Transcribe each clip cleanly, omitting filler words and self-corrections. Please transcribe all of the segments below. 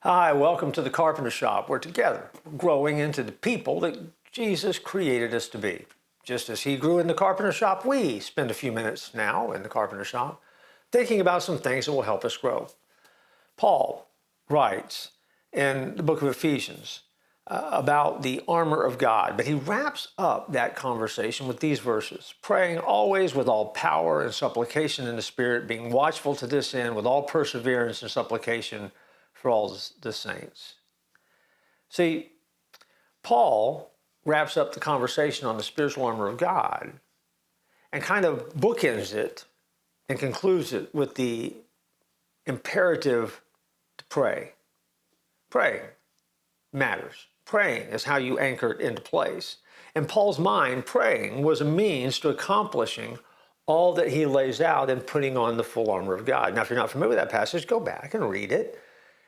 Hi, welcome to the Carpenter Shop. We're together, growing into the people that Jesus created us to be. Just as he grew in the Carpenter Shop, we spend a few minutes now in the Carpenter Shop thinking about some things that will help us grow. Paul writes in the book of Ephesians about the armor of God, but he wraps up that conversation with these verses: praying always with all power and supplication in the Spirit, being watchful to this end with all perseverance and supplication for all the saints. See, Paul wraps up the conversation on the spiritual armor of God and kind of bookends it and concludes it with the imperative to pray. Praying matters. Praying is how you anchor it into place. In Paul's mind, praying was a means to accomplishing all that he lays out in putting on the full armor of God. Now, if you're not familiar with that passage, go back and read it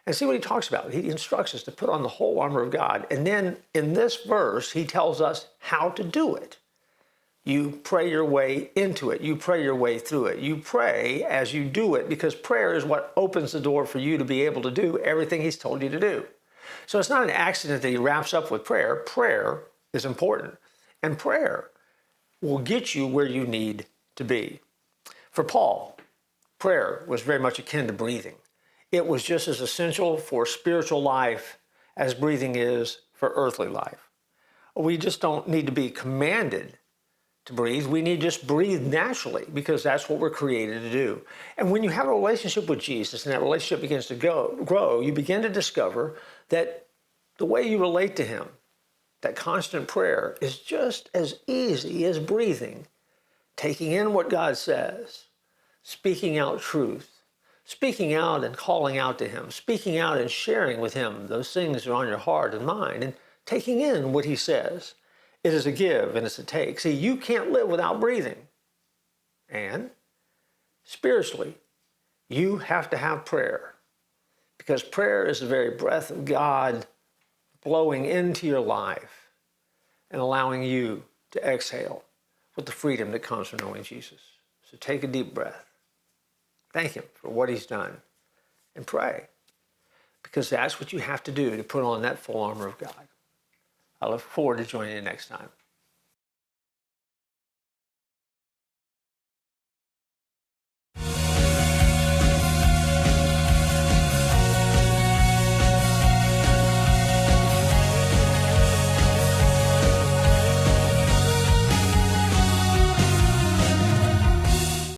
and see what he talks about. He instructs us to put on the whole armor of God. And then in this verse, he tells us how to do it. You pray your way into it. You pray your way through it. You pray as you do it, because prayer is what opens the door for you to be able to do everything he's told you to do. So it's not an accident that he wraps up with prayer. Prayer is important. And prayer will get you where you need to be. For Paul, prayer was very much akin to breathing. It was just as essential for spiritual life as breathing is for earthly life. We just don't need to be commanded to breathe. We need to just breathe naturally, because that's what we're created to do. And when you have a relationship with Jesus and that relationship begins to grow, you begin to discover that the way you relate to him, that constant prayer, is just as easy as breathing, taking in what God says, speaking out truth, speaking out and calling out to him, speaking out and sharing with him those things that are on your heart and mind, and taking in what he says. It is a give and it's a take. See, you can't live without breathing. And spiritually, you have to have prayer, because prayer is the very breath of God blowing into your life and allowing you to exhale with the freedom that comes from knowing Jesus. So take a deep breath. Thank him for what he's done, and pray, because that's what you have to do to put on that full armor of God. I look forward to joining you next time.